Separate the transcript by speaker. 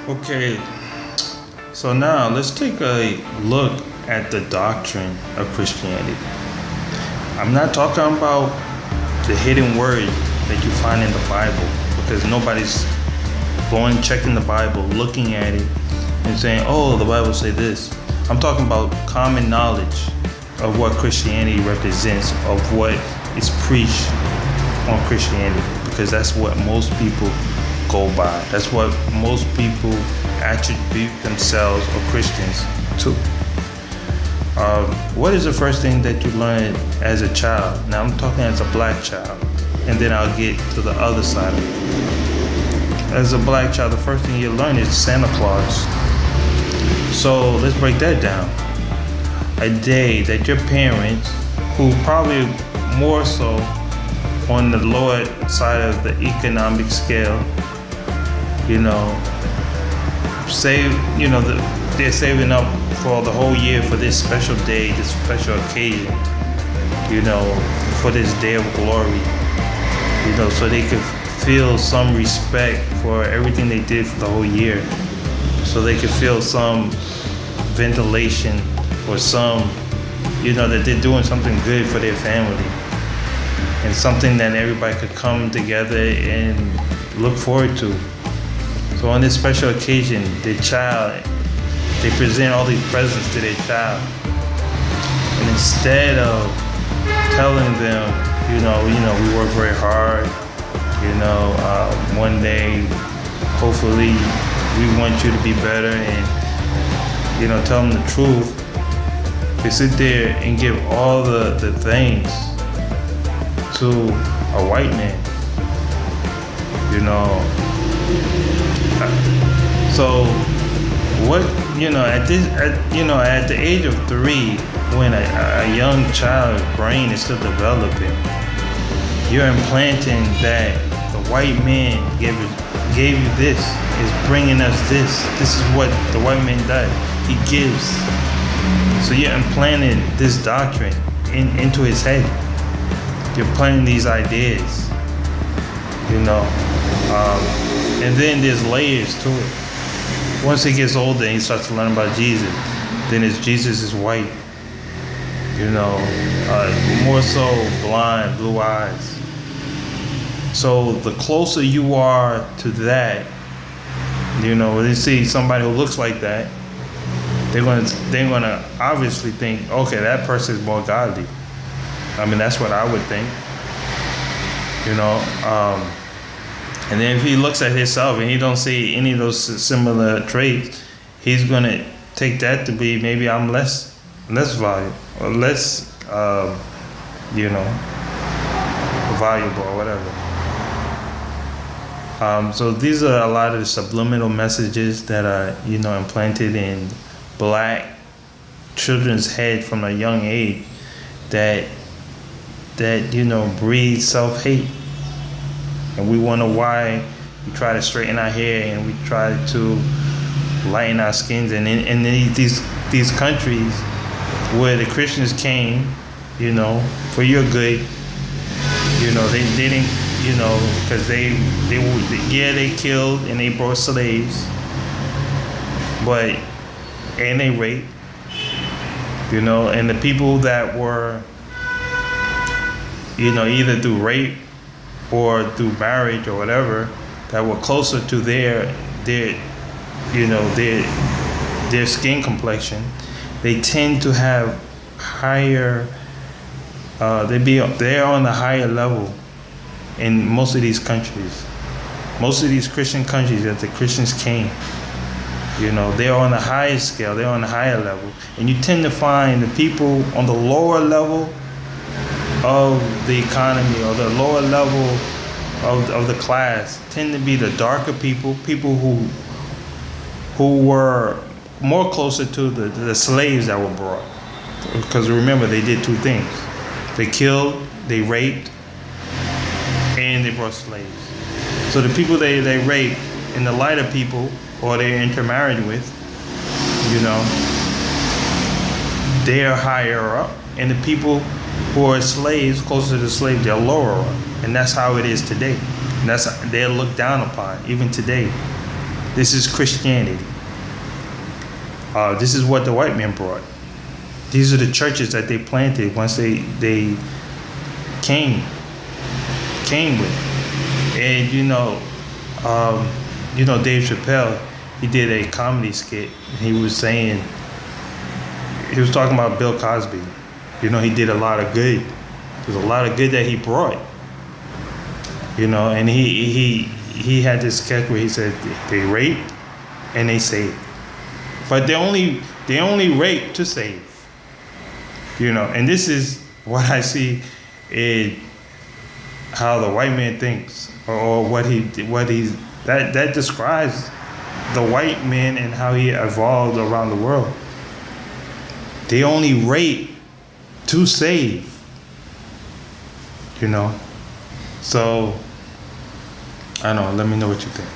Speaker 1: Okay, so now let's take a look at the doctrine of Christianity. I'm not talking about the hidden word that you find in the Bible, because nobody's going checking the Bible, looking at it, and saying, "Oh, the Bible say this." I'm talking about common knowledge of what Christianity represents, of what is preached on Christianity, because that's what most people go by. That's what most people attribute themselves or Christians to. What is the first thing that you learn as a child? Now I'm talking as a black child, and then I'll get to the other side of it. As a black child, the first thing you learn is Santa Claus. So let's break that down. A day that your parents, who probably more so on the lower side of the economic scale, they're saving up for the whole year for this special day, this special occasion, for this day of glory, so they could feel some respect for everything they did for the whole year, so they could feel some ventilation or some, that they're doing something good for their family, and something that everybody could come together and look forward to. So on this special occasion, they present all these presents to their child. And instead of telling them, we work very hard, one day, hopefully, we want you to be better, and, tell them the truth, they sit there and give all the things to a white man, So what, at the age of 3, when a young child's brain is still developing, you're implanting that the white man gave you this, is bringing us this. This is what the white man does. He gives. So you're implanting this doctrine into his head. You're planting these ideas, and then there's layers to it. Once he gets older and he starts to learn about Jesus, then Jesus is white, more so blind, blue eyes. So the closer you are to that, when they see somebody who looks like that, they're gonna obviously think, okay, that person is more godly. I mean, that's what I would think, And then if he looks at himself and he don't see any of those similar traits, he's gonna take that to be, maybe I'm less valuable or less, valuable or whatever. So these are a lot of the subliminal messages that are, implanted in black children's head from a young age that breeds self-hate. And we wonder why we try to straighten our hair and we try to lighten our skins. And in these countries where the Christians came, for your good, they didn't, because they killed and they brought slaves, and they raped, and the people that were, either through rape or through marriage or whatever, that were closer to their skin complexion, they tend to have higher, they're on the higher level in most of these countries. Most of these Christian countries that the Christians came, they're on the highest scale, they're on the higher level. And you tend to find the people on the lower level of the economy or the lower level of the class tend to be the darker people who were more closer to the slaves that were brought. Because remember, they did two things. They killed, they raped, and they brought slaves. So the people they raped and the lighter people, or they intermarried with, they are higher up. And the people who are slaves, closer to the slave, they're lower up. And that's how it is today. And they're looked down upon, even today. This is Christianity. This is what the white man brought. These are the churches that they planted once they came with. And Dave Chappelle, he did a comedy skit. He was talking about Bill Cosby. He did a lot of good. There's a lot of good that he brought. And he had this sketch where he said they rape and they save, but they only rape to save. And this is what I see in how the white man thinks, or that describes the white man and how he evolved around the world. They only rape to save. So I don't know. Let me know what you think.